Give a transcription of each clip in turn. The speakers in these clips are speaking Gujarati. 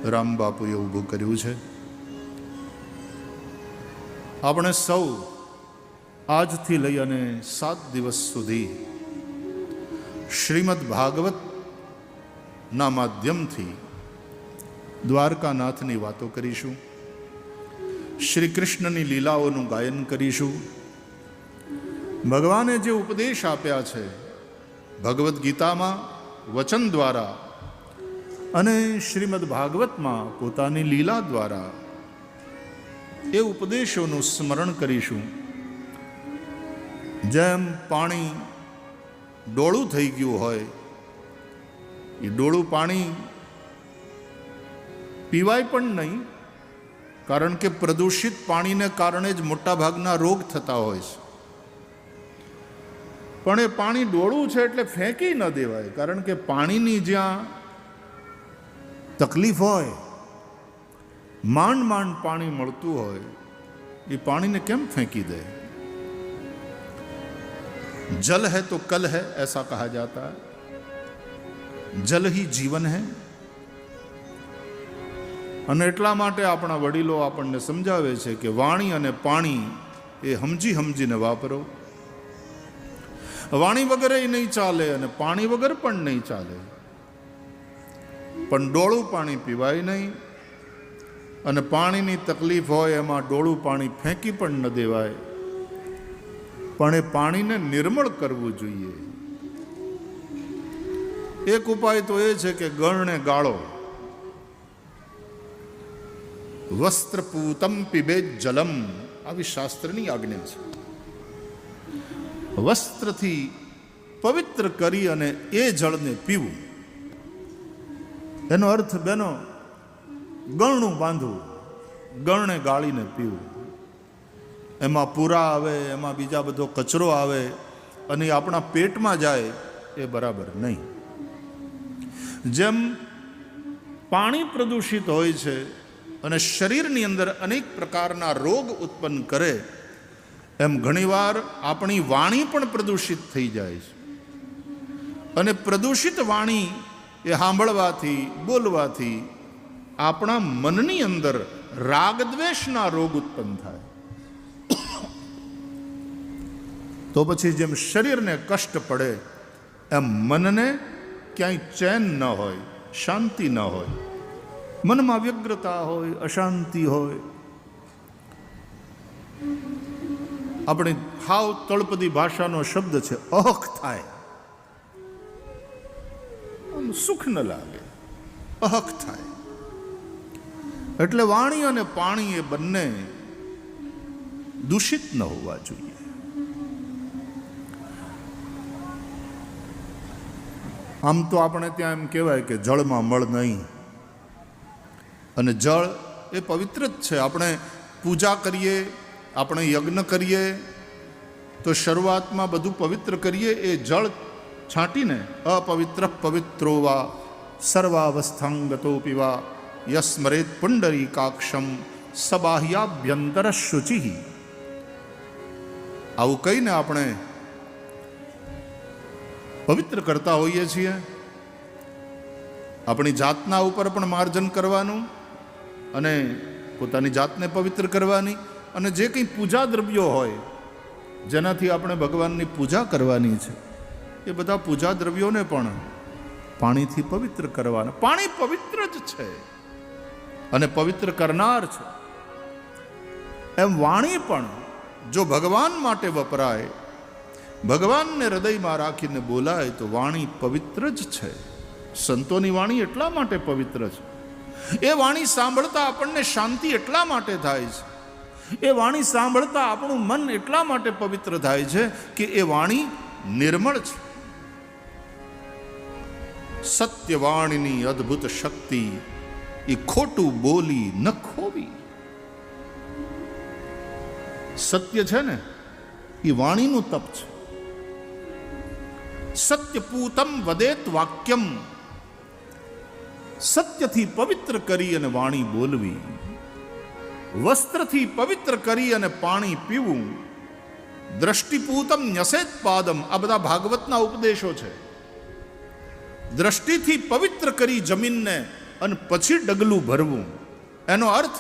રામ બાપુએ ઊભું કર્યું છે. આપણે સૌ આજથી લઈ અને 7 દિવસ સુધી શ્રીમદ ભાગવતના માધ્યમથી દ્વારકાનાથની વાતો કરીશું, શ્રી કૃષ્ણની લીલાઓનું ગાયન કરીશું. ભગવાને જે ઉપદેશ આપ્યા છે ભગવદ્ ગીતામાં વચન દ્વારા અને શ્રીમદ ભાગવતમાં પોતાની લીલા દ્વારા એ ઉપદેશોનું સ્મરણ કરીશું. જેમ પાણી ડોળું થઈ ગયું હોય, એ ડોળું પાણી પીવાય પણ નહીં, કારણ કે પ્રદૂષિત પાણીને કારણે જ મોટાભાગના રોગ થતા હોય છે. પણ એ પાણી ડોળું છે એટલે ફેંકી ન દેવાય, કારણ કે પાણીની જ્યાં તકલીફ હોય, માંડ માંડ પાણી મળતું હોય, એ પાણીને કેમ ફેંકી દે? जल है तो कल है, ऐसा कहा जाता है. जल ही जीवन है. અને એટલા માટે આપણા વડીલો આપણને સમજાવે છે કે વાણી અને પાણી એ સમજી સમજીને વાપરો. વાણી વગર એ નહીં ચાલે અને પાણી વગર પણ નહીં ચાલે. પણ ડોળું પાણી પીવાય નહીં, અને પાણીની તકલીફ હોય એમાં ડોળું પાણી ફેંકી પણ ન દેવાય, પણ એ પાણીને નિર્મળ કરવું જોઈએ. એક ઉપાય તો એ છે કે ગળને ગાળો. વસ્ત્રપૂતમ પીબેત જલમ, આવી શાસ્ત્રની આજ્ઞા છે. વસ્ત્રથી પવિત્ર કરી અને એ જળને પીવું. એનો અર્થ બેનો, ગળનું બાંધવું, ગળને ગાળીને પીવું. એમાં પૂરા આવે, એમાં બીજા બધો કચરો આવે અને આપણા પેટમાં જાય, એ બરાબર નહીં. જેમ પાણી પ્રદૂષિત હોય છે અને શરીરની અંદર અનેક પ્રકારના રોગ ઉત્પન્ન કરે, એમ ઘણીવાર આપણી વાણી પણ પ્રદૂષિત થઈ જાય છે. અને પ્રદૂષિત વાણી એ સાંભળવાથી, બોલવાથી આપણા મનની અંદર રાગદ્વેષના રોગ ઉત્પન્ન થાય. તો પછી જેમ શરીરને કષ્ટ પડે, એમ મનને ક્યાંય ચેન ન હોય, શાંતિ ન હોય, મનમાં વ્યગ્રતા હોય, અશાંતિ હોય. આપણી હાવ તળપદી ભાષાનો શબ્દ છે અહક થાય, સુખ ન લાગે, અહક થાય. એટલે વાણી અને પાણી એ બંને દૂષિત ન હોવા જોઈએ. આમ તો આપણે ત્યાં એમ કહેવાય કે જળમાં મળ નહીં, અને જળ એ પવિત્ર જ છે. આપણે પૂજા કરીએ, આપણે યજ્ઞ કરીએ તો શરૂઆતમાં બધું પવિત્ર કરીએ, એ જળ છાંટીને અપવિત્ર પવિત્રો વા સર્વાવસ્થાંગતો પીવા યસ્મરેત પુંડરીકાક્ષમ સબાહ્યાભ્યંતર શુચિ. આવું કહીને આપણે પવિત્ર કરતા હોઈએ છીએ. આપણી જાતના ઉપર પણ માર્જન કરવાનું અને પોતાની જાતને પવિત્ર કરવાની, અને જે કંઈ પૂજા દ્રવ્યો હોય જેનાથી આપણે ભગવાનની પૂજા કરવાની છે, એ બધા પૂજા દ્રવ્યોને પણ પાણીથી પવિત્ર કરવાના. પાણી પવિત્ર જ છે અને પવિત્ર કરનાર છે. એમ વાણી પણ જો ભગવાન માટે વપરાય, ભગવાનને હૃદયમાં રાખીને બોલાય, તો વાણી પવિત્ર જ છે. સંતોની વાણી એટલા માટે પવિત્ર છે. એ વાણી સાંભળતા આપણને શાંતિ એટલા માટે થાય છે. એ વાણી સાંભળતા આપણું મન એટલા માટે પવિત્ર થાય છે કે એ વાણી નિર્મળ છે. સત્યવાણીની અદ્ભુત શક્તિ, એ ખોટું બોલી ન ખોવી. સત્ય છે ને, એ વાણીનું તપ છે. સત્યપૂતમ વદેત વાક્યમ, સત્યથી પવિત્ર કરી અને વાણી બોલવી. વસ્ત્રથી પવિત્ર કરી અને પાણી પીવું. દ્રષ્ટિપૂતમ ન્યસેત પાદમ, આ બધા ભાગવતના ઉપદેશો છે. દ્રષ્ટિથી પવિત્ર કરી જમીનને અને પછી ડગલું ભરવું. એનો અર્થ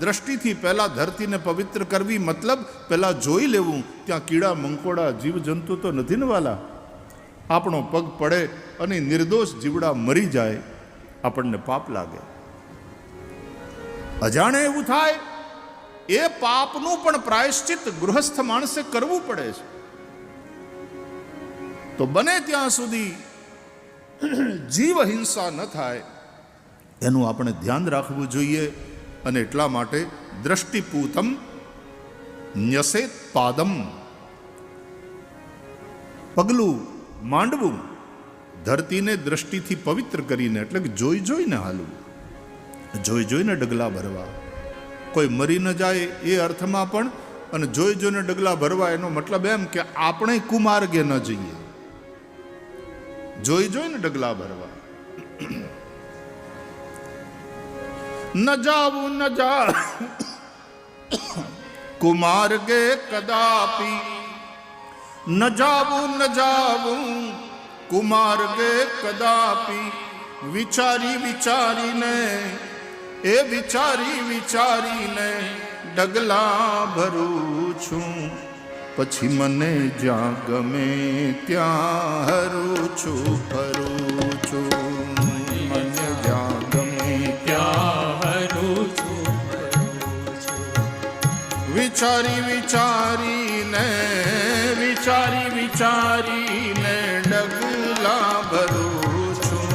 દ્રષ્ટિથી પહેલાં ધરતીને પવિત્ર કરવી, મતલબ પહેલાં જોઈ લેવું ત્યાં કીડા મંકોડા જીવજંતુ તો નથી ને વાલા. આપણો પગ પડે અને નિર્દોષ જીવડા મરી જાય, આપણને પાપ લાગે. અજાણે એવું થાય, એ પાપનું પણ પ્રાયશ્ચિત ગૃહસ્થ માણસે કરવું પડે છે. તો બને ત્યાં સુધી જીવ હિંસા ન થાય એનું આપણે ધ્યાન રાખવું જોઈએ. અને એટલા માટે દ્રષ્ટિપૂતમ ન્યસેત પાદમ, પગલું માંડવું ધરતીને દ્રષ્ટિથી પવિત્ર કરીને, એટલે કે જોઈ જોઈને હાલવું, જોઈ જોઈને ડગલા ભરવા. કોઈ મરી ન જાય એ અર્થમાં પણ, અને જોઈ જોઈને ડગલા ભરવા એનો મતલબ એમ કે આપણે કુમાર્ગે ન જઈએ, જોઈ જોઈને ડગલા ભરવા. ન જાવું ન જા કુમાર્ગે કદાપી, ન જાવું ન જાવું કુમાર્ગે કદાપી, વિચારી વિચારીને એ વિચારી વિચારીને ડગલા ભરું છું, પછી મને જ્યાં ગમે ત્યાં હરું છું ફરું છું, મને જ્યાં ગમે ત્યાં હરું છું ફરું છું. વિચારી વિચારીને વિચારી વિચારીને ડગલા ભરું છું,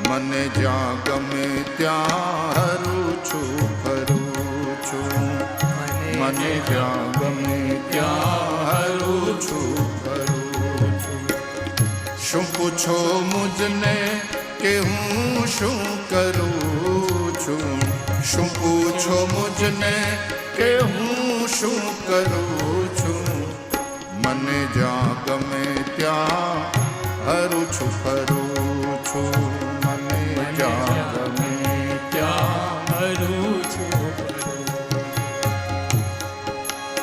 મને જ્યાં ગમે ત્યાં હરું છું ફરું છું, મને જ્યાં ગમે ત્યાં હરું છું ફરું છું. શું પૂછો મુજને કે હું શું કરું છું, શું પૂછો મુજને કે હું શું કરું છું, મને જ્યાં ગમે ત્યાં હરું છું ફરું છું, મને જ્યાં ગમે ત્યાં હરું છું.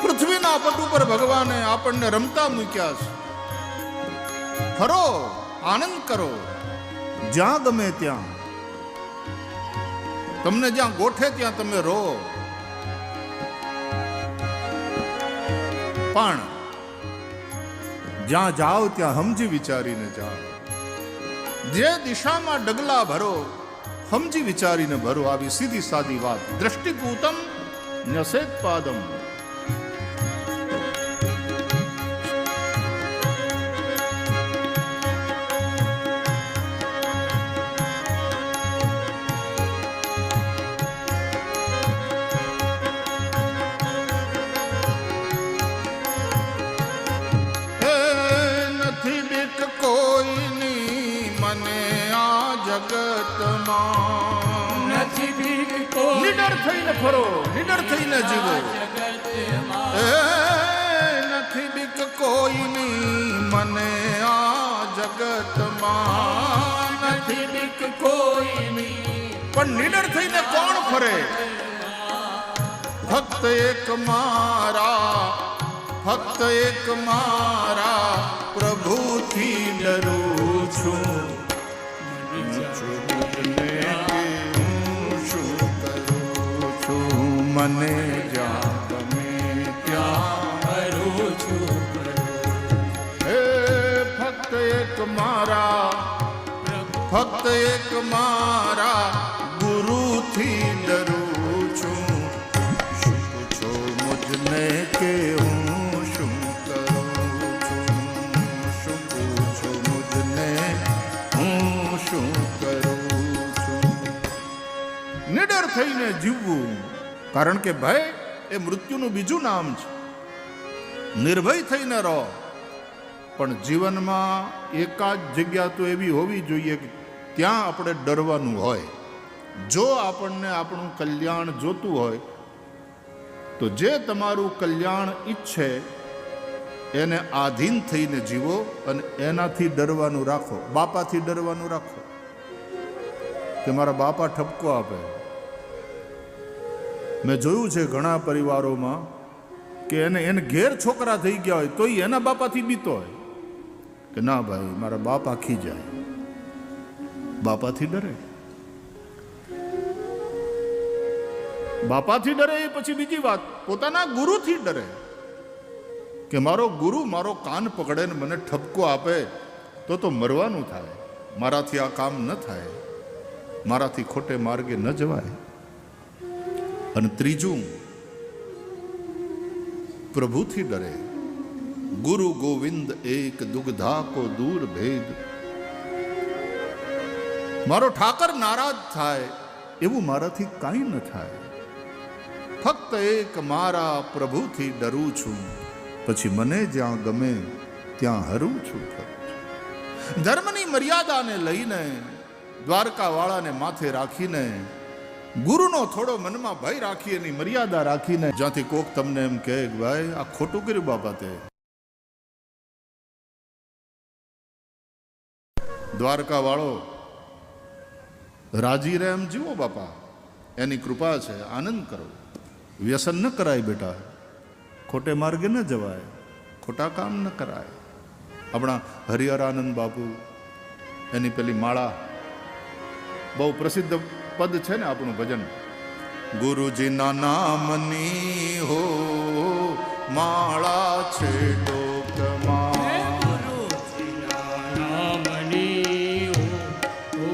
પૃથ્વીના પટ ઉપર ભગવાને આપણને રમતા મૂક્યા છે. ફરો, આનંદ કરો, જ્યાં ગમે ત્યાં, તમને જ્યાં ગોઠે ત્યાં તમે રહો. પણ જ્યાં જાઓ ત્યાં સમજી વિચારીને જાઓ. જે દિશામાં ડગલા ભરો સમજી વિચારીને ભરો. આવી સીધી સાદી વાત. દ્રષ્ટિપૂતમ ન્યસેત પાદમ. નથી બીક કોઈ, નિડર થઈને ફરો, નિડર થઈને જીવો. નથી બીક કોઈની મને આ જગતમાં, નથી બીક કોઈની, પણ નિડર થઈને કોણ ફરે? ફક્ત એક મારા, ફક્ત એક મારા પ્રભુથી ડરું છું, મને જ્યાં ગમે ત્યાં હરું છું. હે ફક્ત એક મારા, ફક્ત એક મારા ગુરુથી ડરું છું. શું પૂછો મુજને કે હું શું કરું છું, શું પૂછો મુજને હું શું કરું છું. નિડર થઈને જીવવું, કારણ કે ભય એ મૃત્યુનું બીજું નામ છે. નિર્ભય થઈને રહો. પણ જીવનમાં એકાદ જગ્યા તો એવી હોવી જોઈએ કે ત્યાં આપણે ડરવાનું હોય. જો આપણને આપણું કલ્યાણ જોતું હોય તો જે તમારું કલ્યાણ ઈચ્છે એને આધીન થઈને જીવો અને એનાથી ડરવાનું રાખો. બાપાથી ડરવાનું રાખો કે મારા બાપા ઠપકો આપે. મેં જોયું છે ઘણા પરિવારોમાં કે એને ઘેર છોકરા થઈ ગયા હોય તો એના બાપાથી બીતો હોય કે ના ભાઈ મારા બાપા ખી જાય, બાપાથી ડરે. બાપાથી ડરે એ પછી બીજી વાત, પોતાના ગુરુથી ડરે કે મારો ગુરુ મારો કાન પકડે ને મને ઠપકો આપે તો મરવાનું થાય, મારાથી આ કામ ન થાય, મારાથી ખોટે માર્ગે ન જવાય. અને ત્રીજું, પ્રભુથી ડરે. ગુરુ ગોવિંદ એક દુગ્ધા કો દૂર ભેદ. મારો ઠાકર નારાજ થાય એવું મારાથી કાંઈ ન થાય. ફક્ત એક મારા પ્રભુથી ડરું છું, પછી મને જ્યાં ગમે ત્યાં હરું છું. ધર્મની મર્યાદાને લઈને, દ્વારકા વાળાને માથે રાખીને, ગુરુનો થોડો મનમાં ભય રાખી, એની મર્યાદા રાખીને, જ્યાંથી કોક તમને એમ કહે કે ભાઈ આ ખોટું કર્યું બાપા તે, દ્વારકા વાળો રાજી રહે એમ જીવો બાપા, એની કૃપા છે, આનંદ કરો, વ્યસન ન કરાય બેટા, ખોટે માર્ગે ન જવાય, ખોટા કામ ન કરાય. આપણા હરિહરાનંદ બાપુ એની પેલી માળા, બહુ પ્રસિદ્ધ પદ છે ને આપણું ભજન, ગુરુજીના નામની હો માળા છે ડોકમાં, નામની હો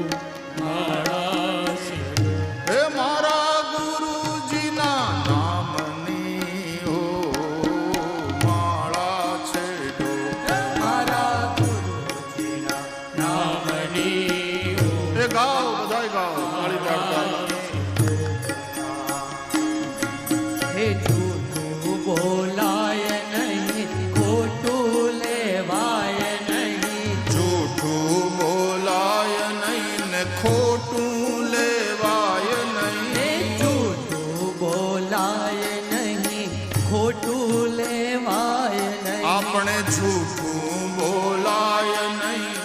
માળા છે. હે મારા ગુરુજીના નામની હો માળા છે ડોકમાં. મારા ગુરુજીના નામની હો. એ ગાઓ, બધાય ગાઓ, તાળી પાડતા. હે જૂઠું બોલાય નહીં, ખોટું લેવાય નહીં. જૂઠું બોલાય નહીં ને ખોટું લેવાય હે નહીં. જૂઠું બોલાય નહીં, ખોટું લેવાય નહીં. આપણે જૂઠું બોલાય નહીં,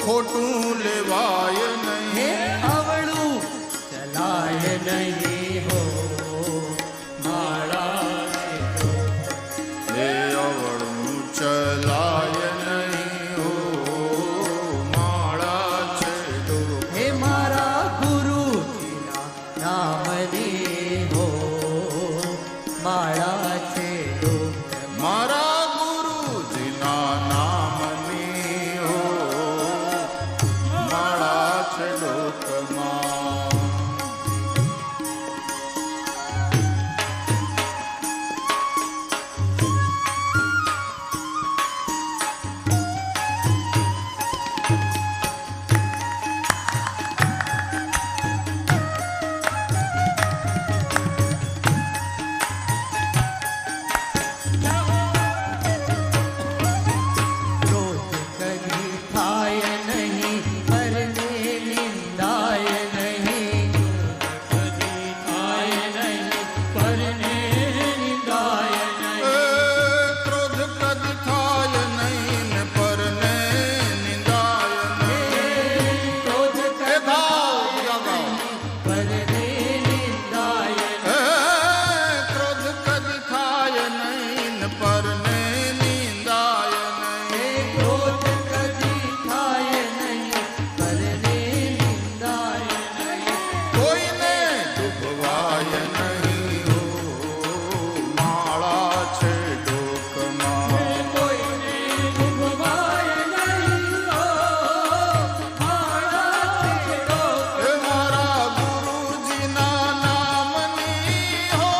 ખોટું લેવાય હે નહીં. અવળું ચલાય નહીં હો માળા છે. એ અવળું ચલાય નહીં હો માળા છે ડોક. હે મારા ગુરુજીના નામની હો માળા છે ડોક. મારા ગુરુજીના નામની હો માળા છે લોકમાં. ક્રોધ કદી થાય નહીં, પરને નિંદાય નહીં. કદી થાય નહીં, પરને નિંદાય નહીં. એ ક્રોધ કદ થાય નહીં ને પરને નિંદાય નહીં. ક્રોધ એ કદી ગાઓ, બધા ગાઓ. પરને નિંદાય એ ક્રોધ કદ થાય નહીં ને પરને નિંદાય નહીં. ક્રોધ કદી થાય નહીં, પરને નિંદાય નહીં. કોઈને ડૂબવાય નહીં હો માળા છે ડોકમાં. કોઈને ડૂબવાય નહીં હો માળા છે ડોક. એ મારા ગુરુજીના નામની હો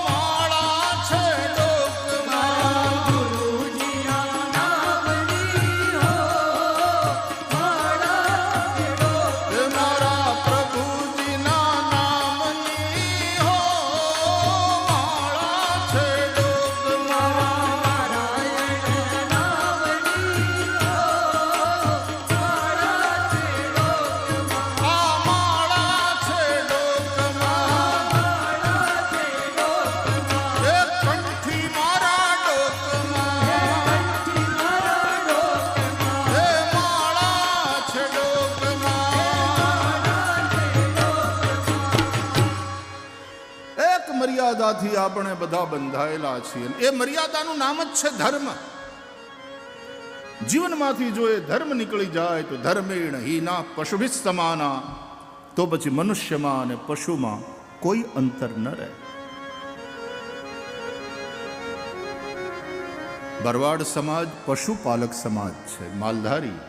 માળા છે ડોકમાં. ગુરુજીના નામની હો માળા છે ડોક. એ મારા પ્રભુજીના નામની હો માળા છે ડોકમાં. નારાયણ નામની હો માળા છે ડોક. આ માળા છે ડોકમાં. એ કંઠી મારા ડોકમાં. એ માળા છે ડોકમાં. એક મર્યાદાથી આપણે બધા બંધાયેલા છીએ. એ મર્યાદાનું નામ જ છે ધર્મ. જીવનમાંથી જો એ ધર્મ નીકળી જાય તો ધર્મેણ હીના પશુભિ સમાના, તો પછી મનુષ્યમાં અને પશુમાં કોઈ અંતર ન રહે. ભરવાડ સમાજ પશુપાલક સમાજ છે, માલધારી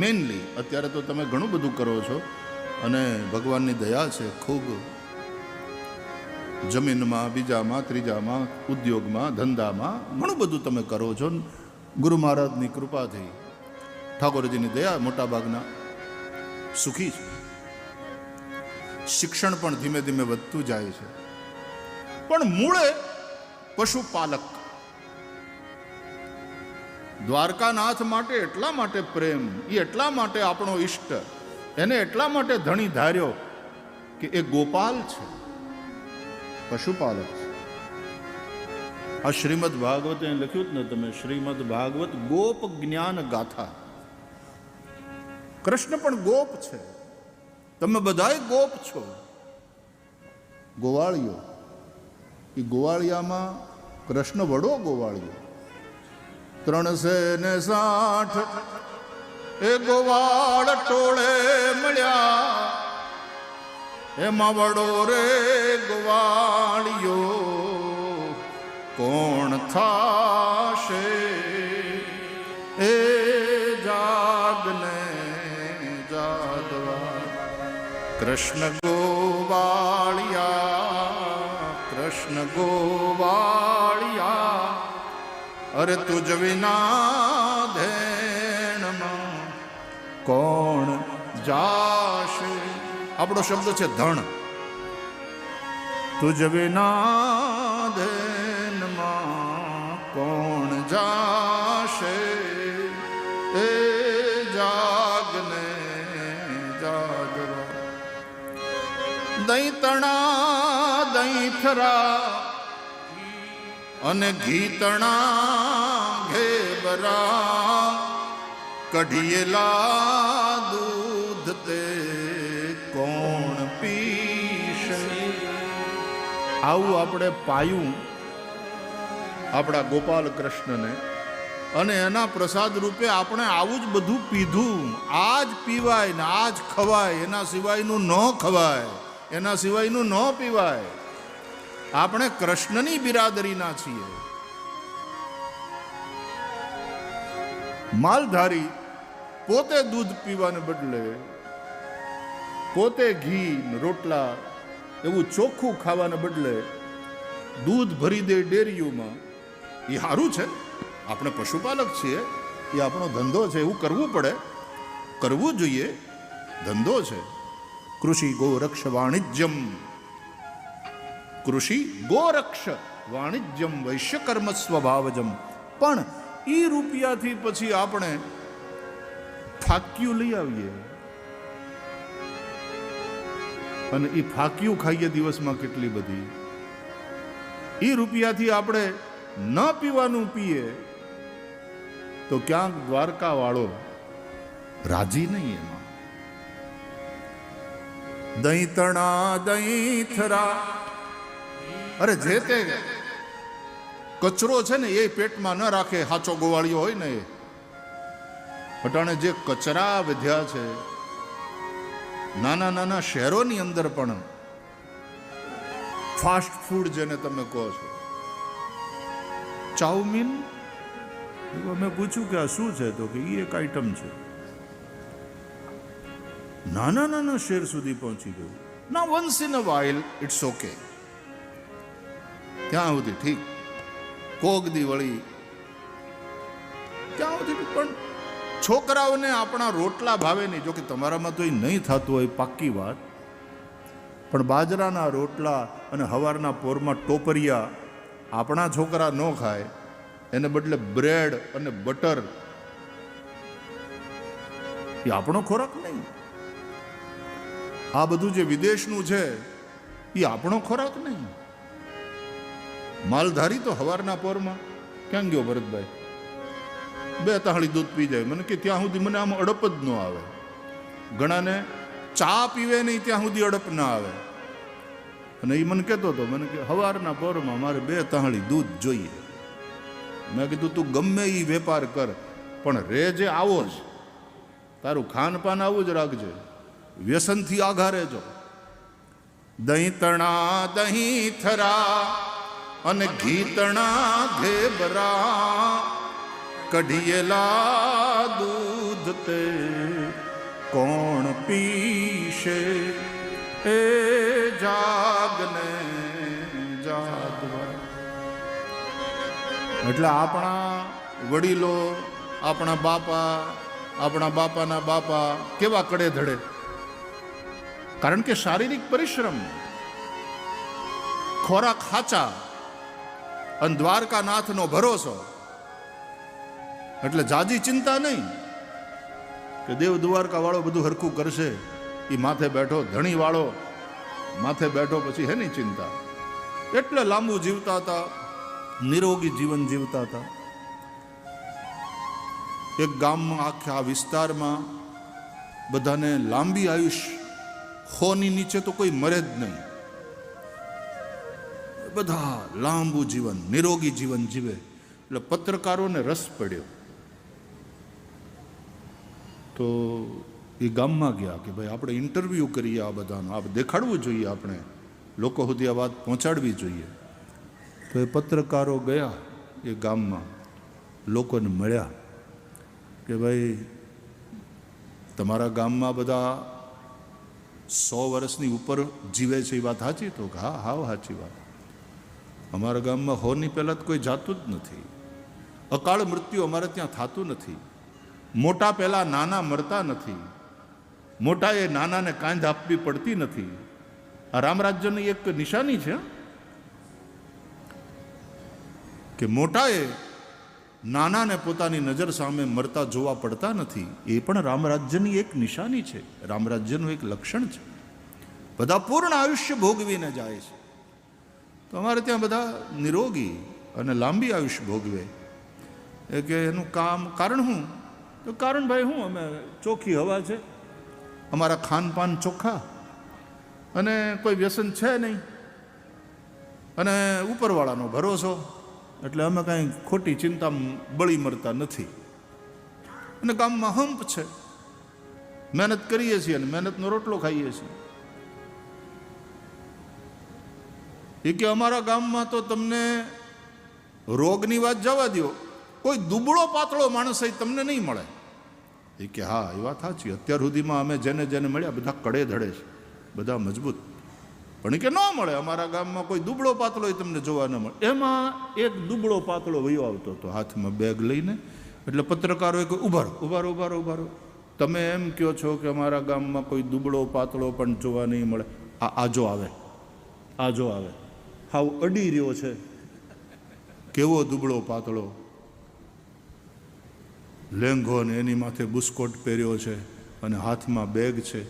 મેનલી. અત્યારે તો તમે ઘણું બધું કરો છો અને ભગવાનની દયા છે ખૂબ. જમીનમાં, બીજામાં, ત્રીજામાં, ઉદ્યોગમાં, ધંધામાં ઘણું બધું તમે કરો છો. ગુરુ મહારાજની કૃપાથી, ઠાકોરજીની દયા, મોટાભાગના સુખી છે. શિક્ષણ પણ ધીમે ધીમે વધતું જાય છે. પણ મૂળે પશુપાલક. દ્વારકાનાથ માટે એટલા માટે પ્રેમ, એ એટલા માટે આપણો ઈષ્ટ, એને એટલા માટે ધણી ધાર્યો કે એ ગોપાલ છે, પશુપાલક છે. આ શ્રીમદ ભાગવત એ લખ્યું જ ને તમે, શ્રીમદ ભાગવત ગોપ જ્ઞાન ગાથા. કૃષ્ણ પણ ગોપ છે, તમે બધાય ગોપ છો. ગોવાળિયો, એ ગોવાળિયામાં કૃષ્ણ વડો ગોવાળિયો. 360 એ ગોવાળ ટોળે મળ્યા, એમાં વડો રે ગોવાળિયો કોણ થાશે? એ જાગને જાગવા કૃષ્ણ ગોવાળિયા, કૃષ્ણ ગોવાળિયા, અરે તુજ વિના ધેણમાં કોણ જાશે? આપણો શબ્દ છે ધણ. તુજ વિના ધેનમાં કોણ જાશે? એ જાગને જાગવા દૈતણા દૈથરા અને ઘીતણા ઘેબરા, કઢિયેલા દૂધ તે કોણ પીશે? આવું આપણે પાયું આપણા ગોપાલ કૃષ્ણને, અને એના પ્રસાદ રૂપે આપણે આવું જ બધું પીધું. આ જ પીવાય ને આ જ ખવાય, એના સિવાયનું ન ખવાય, એના સિવાયનું ન પીવાય. આપણે કૃષ્ણની બિરાદરીના છીએ. માલધારી પોતે દૂધ પીવાને બદલે પોતે ઘી રોટલા એવું ચોખ્ખું ખાવાને બદલે દૂધ ભરી દે ડેરીઓમાં. એ સારું છે, આપણે પશુપાલક છીએ, એ આપણો ધંધો છે, એવું કરવું પડે, કરવું જોઈએ, ધંધો છે. કૃષિ ગોરક્ષ વાણિજ્યમ, કૃષિ ગોરક્ષ વાણિજ્યમ વૈશ્યકર્મ સ્વભાવજમ. પણ એ રૂપિયાથી પછી આપણે ફાક્યું લઈ આવીએ અને એ ફાક્યું ખાઈએ દિવસમાં કેટલી બધી. એ રૂપિયાથી આપણે ન પીવાનું પીએ તો ક્યાંક દ્વારકા વાળો રાજી નહીં એમાં. દૈતણા દૈથરા, અરે જે તે કચરો છે ને એ પેટમાં ન રાખે હાચો ગોવાળિયો હોય ને. એ અટાણે જે કચરા વધ્યા છે નાના નાના શહેરોની અંદર પણ, ફાસ્ટ ફૂડ જેને તમે કહો છો, ચાઉમીન. મેં પૂછ્યું કે આ શું છે, તો કે એ એક આઈટમ છે. નાના નાના શહેર સુધી પહોંચી ગયું. ના, once in a while it's okay, ત્યાં સુધી ઠીક, કોક દી વળી ત્યાં સુધી. પણ છોકરાઓને આપણા રોટલા ભાવે નહીં. જો કે તમારામાં તો એ નહીં થતું હોય, પાક્કી વાત. પણ બાજરાના રોટલા અને હવારના પોરમાં ટોપરિયા આપણા છોકરા ન ખાય, એને બદલે બ્રેડ અને બટર, એ આપણો ખોરાક નહીં. આ બધું જે વિદેશનું છે એ આપણો ખોરાક નહીં. માલધારી તો હવારના પોરમાં ક્યાં ગયો ભરતભાઈ? 2 તાહળી દૂધ પી જાય. મને કે ત્યાં સુધી મને આમ અડપ જ ન આવે. ઘણાને ચા પીવે નહીં ત્યાં સુધી અડપ ના આવે. અને એ મને કહેતો હતો, મને કે હવારના પોરમાં મારે 2 તાહળી દૂધ જોઈએ. મેં કીધું તું ગમે એ વેપાર કર, પણ રેજે આવો જ, તારું ખાનપાન આવું જ રાખજે, વ્યસનથી આઘા રહેજો. દહીં તણા દહીં થરા અને ઘી તણા ઘેબરા, કઢિયેલા દૂધ તે કોણ પીશે, એ જાગને જાગવા. એટલે આપણા વડીલો, આપણા બાપાના બાપા કેવા કડે ધડે, કારણ કે શારીરિક પરિશ્રમ, ખોરાક ખાચા અને દ્વારકાનાથનો ભરોસો. એટલે જાજી ચિંતા નહીં કે દેવ દ્વારકા વાળો બધું હરખું કરશે, એ માથે બેઠો ધણી વાળો માથે બેઠો, પછી હેની ચિંતા. એટલે લાંબુ જીવતા હતા, નિરોગી જીવન જીવતા હતા. એક ગામમાં, આખા વિસ્તારમાં બધાને લાંબી આયુષ્ય, 100ની નીચે તો કોઈ મરે જ નહીં. બધા લાંબુ જીવન, નિરોગી જીવન જીવે. એટલે પત્રકારોને રસ પડ્યો, તો એ ગામમાં ગયા કે ભાઈ આપણે ઇન્ટરવ્યૂ કરીએ આ બધાનો, આ દેખાડવું જોઈએ, આપણે લોકો સુધી આ વાત પહોંચાડવી જોઈએ. તો એ પત્રકારો ગયા એ ગામમાં, લોકોને મળ્યા કે ભાઈ તમારા ગામમાં બધા 100 વર્ષની ઉપર જીવે છે, એ વાત સાચી? તો હા, હાવ સાચી વાત. અમારા ગામમાં 100ની પહેલાં તો કોઈ જાતું જ નથી. અકાળ મૃત્યુ અમારે ત્યાં થતું નથી. મોટા પહેલાં નાના મરતા નથી. મોટાએ નાનાને કાંધ આપવી પડતી નથી. આ રામરાજ્યની એક નિશાની છે કે મોટાએ નાનાને પોતાની નજર સામે મરતા જોવા પડતા નથી. એ પણ રામરાજ્યની એક નિશાની છે, રામરાજ્યનું એક લક્ષણ છે. બધા પૂર્ણ આયુષ્ય ભોગવીને જાય છે. તો અમારે ત્યાં બધા નિરોગી અને લાંબી આયુષ્ય ભોગવે. એ કે એનું કારણ શું? તો કારણ ભાઈ શું, અમે ચોખ્ખી હવા છે, અમારા ખાનપાન ચોખ્ખા, અને કોઈ વ્યસન છે નહીં, અને ઉપરવાળાનો ભરોસો, એટલે અમે કાંઈ ખોટી ચિંતા બળી મરતા નથી. અને ગામમાં હંપ છે, મહેનત કરીએ છીએ અને મહેનતનો રોટલો ખાઈએ છીએ. એ કે અમારા ગામમાં તો તમને રોગની વાત જવા દો, કોઈ દુબળો પાતળો માણસ તમને નહીં મળે. એ કે હા, એ વાત સાચી. અત્યાર સુધીમાં અમે જેને જેને મળ્યા બધા કડે ધડે છે, બધા મજબૂત. પણ કે ન મળે, અમારા ગામમાં કોઈ દુબળો પાતળો તમને જોવા ન મળે. એમાં એક દુબળો પાતળો વયો આવતો હતો હાથમાં બેગ લઈને. એટલે પત્રકારોએ કહ્યું, ઉભારો, તમે એમ કહો છો કે અમારા ગામમાં કોઈ દુબળો પાતળો પણ જોવા નહીં મળે? આજો આવે, હાવ અડી રહ્યો છે. કેવો દુબળો પાતળો, લેંઘો ને એની માથે બુસ્કોટ પહેર્યો છે અને હાથમાં બેગ છે.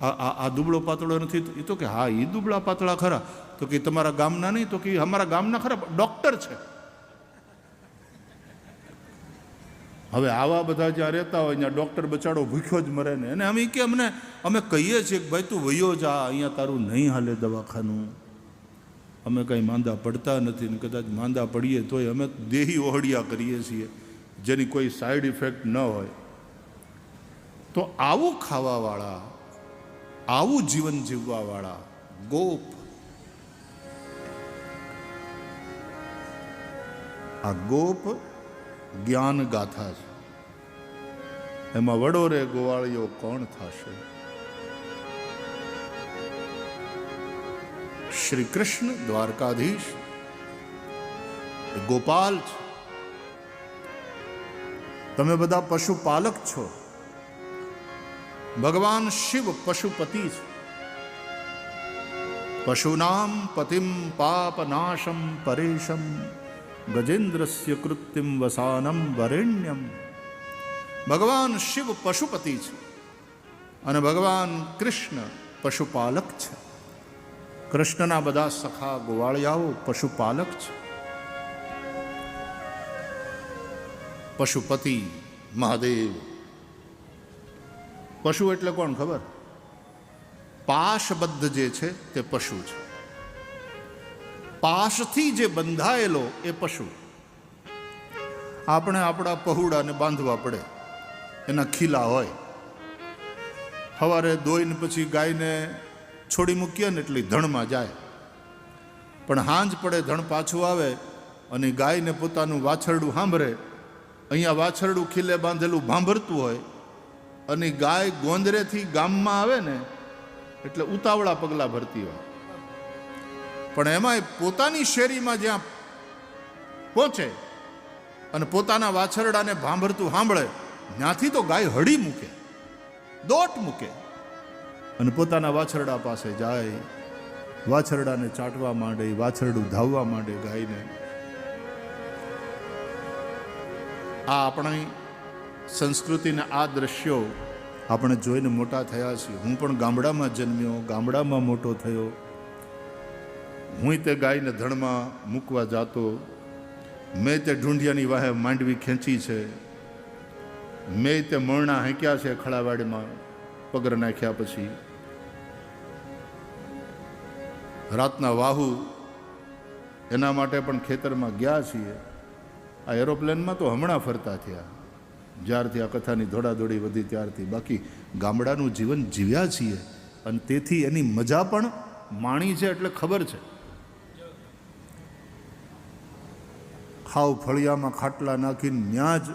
આ દુબળો પાતળો નથી? એ તો કે હા, એ દુબળા પાતળા ખરા. તો કે તમારા ગામના નહીં? તો કે અમારા ગામના ખરા, ડૉક્ટર છે. હવે આવા બધા જ્યાં રહેતા હોય ત્યાં ડૉક્ટર બચાડો ભૂખ્યો જ મરે ને. અને અમે કહીએ છીએ કે ભાઈ તું વયો જા, અહીંયા તારું નહીં હાલે દવાખાનું, અમે કંઈ માંદા પડતા નથી, ને કદાચ માંદા પડીએ તોય અમે દેહી ઓહડિયા કરીએ છીએ જેની કોઈ સાઈડ ઇફેક્ટ ન હોય. તો આવું ખાવાવાળા, આવું જીવન જીવવાવાળા ગોપ, આ ગોપ જ્ઞાન ગાથા છે. એમાં વડો રે ગોવાળિયો કોણ થશે? શ્રી કૃષ્ણ દ્વારકાધીશ ગોપાલ છે. તમે બધા પશુપાલક છો. ભગવાન શિવ પશુપતિ છે. પશુનામ પતિમ પાપનાશમ પરેશમ ગજેન્દ્રસ્ય કૃત્યમ વસાનમ વરેણ્યમ. ભગવાન શિવ પશુપતિ છે અને ભગવાન કૃષ્ણ પશુપાલક છે. કૃષ્ણના બધા સખા ગોવાળિયાઓ પશુપાલક છે. પશુપતિ મહાદેવ. પશુ એટલે કોણ ખબર? પાશબદ્ધ જે છે તે પશુ છે. પાશથી જે બંધાયેલો એ પશુ. આપણે આપણા પહુડાને બાંધવા પડે, એના ખીલા હોય. સવારે ધોઈને પછી ગાયને છોડી મૂકીએ ને એટલી ધણમાં જાય. પણ હાંજ પડે ધણ પાછું આવે અને ગાયને પોતાનું વાછરડું સાંભળે. અહીંયા વાછરડું ખીલે બાંધેલું ભાંભરતું હોય અને ગાય ગોંદરેથી ગામમાં આવે ને એટલે ઉતાવળા પગલાં ભરતી હોય. પણ એમાંય પોતાની શેરીમાં જ્યાં પહોંચે અને પોતાના વાછરડાને ભાંભરતું સાંભળે ત્યાંથી તો ગાય હળી મૂકે, દોટ મૂકે અને પોતાના વાછરડા પાસે જાય, વાછરડાને ચાટવા માંડે, વાછરડું ધાવવા માંડે ગાયને. આ આપણી સંસ્કૃતિના આ દ્રશ્યો આપણે જોઈને મોટા થયા છીએ. હું પણ ગામડામાં જન્મ્યો, ગામડામાં મોટો થયો. હું તે ગાયને ધણમાં મૂકવા જાતો. મેં તે ઢૂંઢિયાની વાહે માંડવી ખેંચી છે. મેં તે મરણા હેંક્યા છે ખળાવાડીમાં પગર નાખ્યા પછી. રાતના વાહુ એના માટે પણ ખેતરમાં ગયા છીએ. આ એરોપ્લેનમાં તો હમણાં ફરતા થયા, જ્યારથી આ કથાની દોડાદોડી વધી ત્યારથી. બાકી ગામડાનું જીવન જીવ્યા છીએ અને તેથી એની મજા પણ માણી છે એટલે ખબર છે. ખાવ ફળિયામાં ખાટલા નાખીને ન્યા જ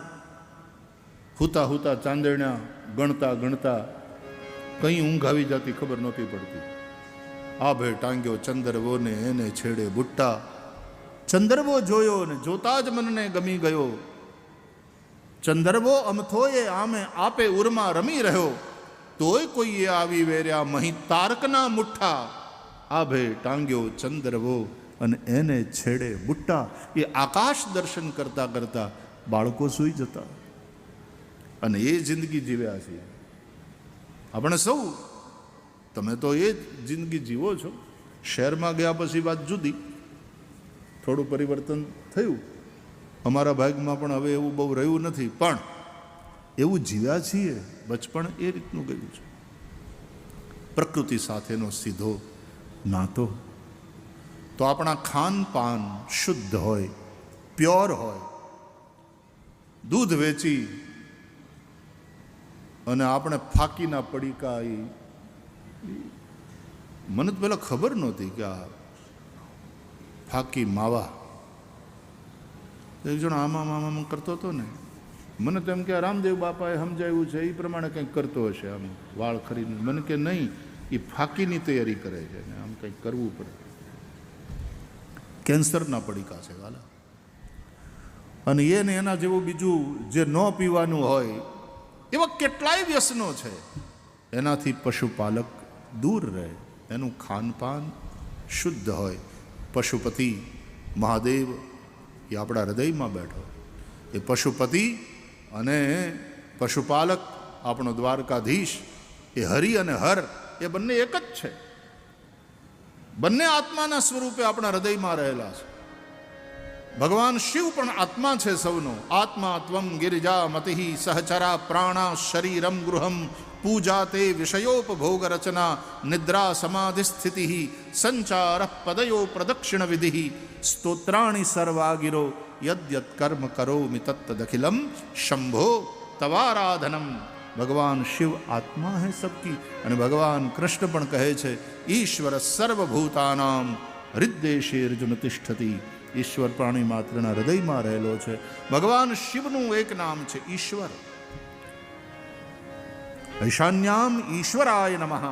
હુતા હુતા ચાંદરણા ગણતા ગણતા કંઈ ઊંઘ આવી જતી ખબર નહોતી પડતી. આભે ટાંગ્યો ચંદરવો ને એને છેડે બુટ્ટા. ચંદરવો જોયો ને જોતા જ મનને ગમી ગયો. ચંદરવો અમથોએ આમે આપે ઉરમાં રમી રહ્યો. તોય કોઈએ આવી વેર્યા મહી તારકના મુઠ્ઠા. આભે ટાંગ્યો ચંદરવો અને એને છેડે બુટ્ટા. એ આકાશ દર્શન કરતા કરતા બાળકો સૂઈ જતા અને એ જિંદગી જીવ્યા છીએ આપણે સૌ. તમે તો એ જિંદગી જીવો છો. શહેરમાં ગયા પછી વાત જુદી, થોડું પરિવર્તન થયું. અમારા ભાગમાં પણ હવે એવું બહુ રહ્યું નથી, પણ એવું જીવ્યા છીએ. બચપણ એ રીતનું ગયું છે. પ્રકૃતિ સાથેનો સીધો નાતો. તો આપણા ખાનપાન શુદ્ધ હોય, પ્યોર હોય. દૂધ વેચી અને આપણે ફાકીના પડીકા, મને તો પહેલાં ખબર નહોતી કે આ ફાકી માવા. એક જણ આમાં આમાં કરતો હતો ને, મને તો એમ કે રામદેવ બાપાએ સમજાવ્યું છે એ પ્રમાણે કંઈક કરતો હશે, આમ વાળ ખરીને. મને કે નહીં, એ ફાકીની તૈયારી કરે છે ને આમ કંઈક કરવું પડે. કેન્સરના પડીકા છે વાલા. અને એને એના જેવું બીજું જે ન પીવાનું હોય એવા કેટલાય વ્યસનો છે. એનાથી પશુપાલક દૂર રહે, એનું ખાનપાન શુદ્ધ હોય. પશુપતિ મહાદેવ એ આપણા હૃદયમાં બેઠો. એ પશુપતિ અને પશુપાલક આપણો દ્વારકાધીશ, એ હરિ અને હર એ બંને એક જ છે. બંને આત્માના સ્વરૂપે આપણા હૃદયમાં રહેલા છે. ભગવાન શિવ પણ આત્મા છે સૌનો. આત્મા ત્વમ ગિરિજા મતિ સહચરા પ્રાણા શરીરમ ગૃહમ પૂજા તે વિષયોપભોગ રચના નિદ્રા સમાધિ સ્થિતિ સંચાર પદયો પ્રદક્ષિણ વિધિ સ્તોત્રાણી સર્વાગિરો યદ્યત કર્મ કરોમિ તત્તદખિલમ શંભો તવારાધનમ. ભગવાન શિવ આત્મા હૈ સબકી. અને ભગવાન કૃષ્ણ પણ કહે છે ઈશ્વર સર્વભૂતાનામ હૃદ્દેશે અર્જુન તિષ્ઠતિ. ઈશ્વર પ્રાણી માત્રના હૃદયમાં રહેલો છે. ભગવાન શિવનું એક નામ છે ઈશ્વર. ઈશાન્યામ ઈશ્વરાય નમઃ.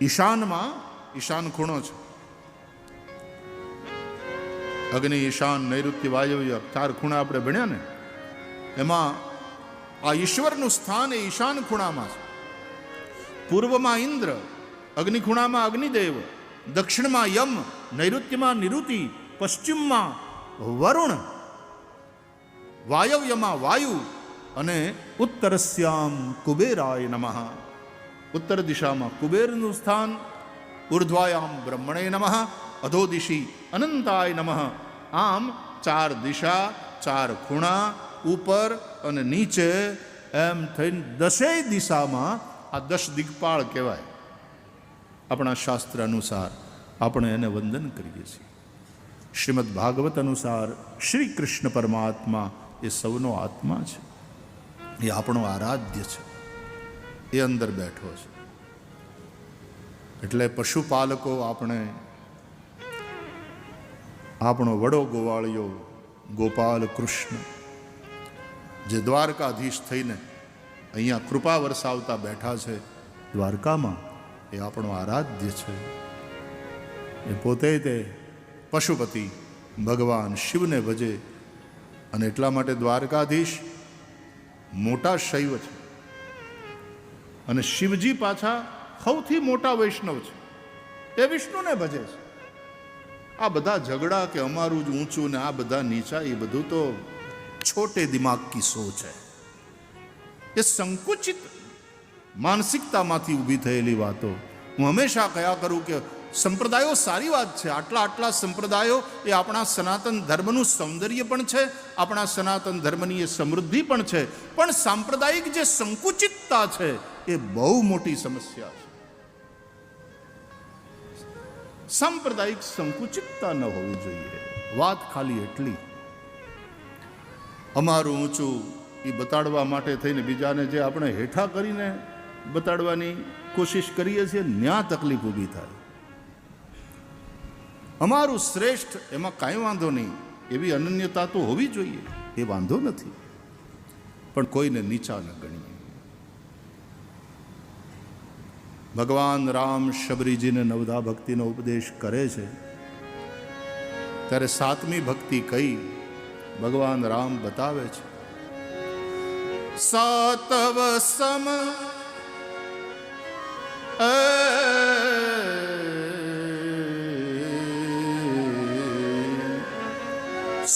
ઈશાનમાં ઈશાન ખૂણો છે. અગ્નિ ઈશાન નૈઋત્ય વાયવ્ય 4 ખૂણા આપણે ભણ્યા ને, એમાં આ ઈશ્વરનું સ્થાન એ ઈશાન ખૂણામાં છે. પૂર્વમાં ઇન્દ્ર, અગ્નિ ખૂણામાં અગ્નિદેવ, દક્ષિણમાં યમ, નૈઋત્યમાં નિરુતિ, પશ્ચિમમાં વરુણ, વાયવ્યમાં વાયુ અને ઉત્તરસ્યામ કુબેરાય નમઃ. ઉત્તર દિશામાં કુબેરનું સ્થાન. ઉર્ધ્વાયામ બ્રહ્મણે નમઃ. અધોદિશી અનંતાય નમઃ. આમ 4 દિશા, 4 ખૂણા, ઉપર અને નીચે, એમ થઈને 10 દિશામાં આ 10 દિગ્પાળ કહેવાય. આપણા શાસ્ત્ર અનુસાર આપણે એને વંદન કરીએ છીએ. શ્રીમદ ભાગવત અનુસાર શ્રી કૃષ્ણ પરમાત્મા એ સૌનો આત્મા છે. એ આપણો આરાધ્ય છે. એ અંદર બેઠો છે. એટલે પશુપાલકો આપણે આપણો વડો ગોવાળિયો ગોપાલ કૃષ્ણ જે દ્વારકાધીશ થઈને અહીંયા કૃપા વરસાવતા બેઠા છે દ્વારકામાં, એ આપણો આરાધ્ય છે. એ પોતે તે પશુપતિ ભગવાન શિવને ભજે અને એટલા માટે દ્વારકાધીશ મોટા શૈવ છે અને શિવજી પાછા સૌથી મોટા વૈષ્ણવ છે. એ વિષ્ણુને ભજે છે. આ બધા ઝઘડા કે અમારું જ ઊંચું ને આ બધા નીચા, એ બધું તો છોટે દિમાગ કી સોચ है. એ સંકુચિત માનસિકતામાંથી ઊભી થયેલી વાતો. હું હંમેશા કહ્યા કરું કે સંપ્રદાયો સારી વાત છે. આટલા સંપ્રદાયો એ આપણા સનાતન ધર્મનું સૌંદર્ય પણ છે, આપણા સનાતન ધર્મની એ સમૃદ્ધિ પણ છે. પણ સાંપ્રદાયિક જે સંકુચિતતા છે એ બહુ મોટી સમસ્યા છે. સાંપ્રદાયિક સંકુચિતતા ન હોવી જોઈએ. વાત ખાલી એટલી, અમારું ઊંચું એ બતાડવા માટે થઈને બીજાને જે આપણે હેઠા કરીને બતાડવાની કોશિશ કરીએ છીએ, ન્યા તકલીફ ઊભી થાય. અમારું શ્રેષ્ઠ એમાં કાંઈ વાંધો નહીં, એવી અનન્યતા તો હોવી જોઈએ, એ વાંધો નથી, પણ કોઈને નીચા ન ગણીએ. ભગવાન રામ શબરીજીને નવધા ભક્તિનો ઉપદેશ કરે છે ત્યારે સાતમી ભક્તિ કઈ ભગવાન રામ બતાવે છે. સાતવ સમ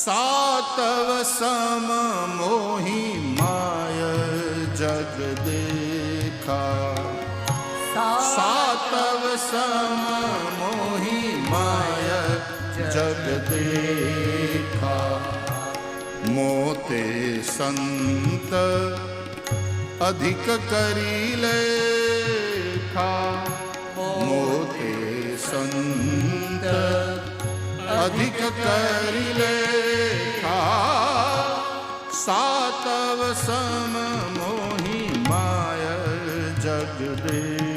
સાતવ સમ મોહી માય જગ દેખા. સાતવ સમ મોહી માય જગ દેખા. મોતે સંત અધિક કરી લેખા. મોતે સંત અધિક કરી લેખા. સાતવ સમ મોહી માય જગ દે.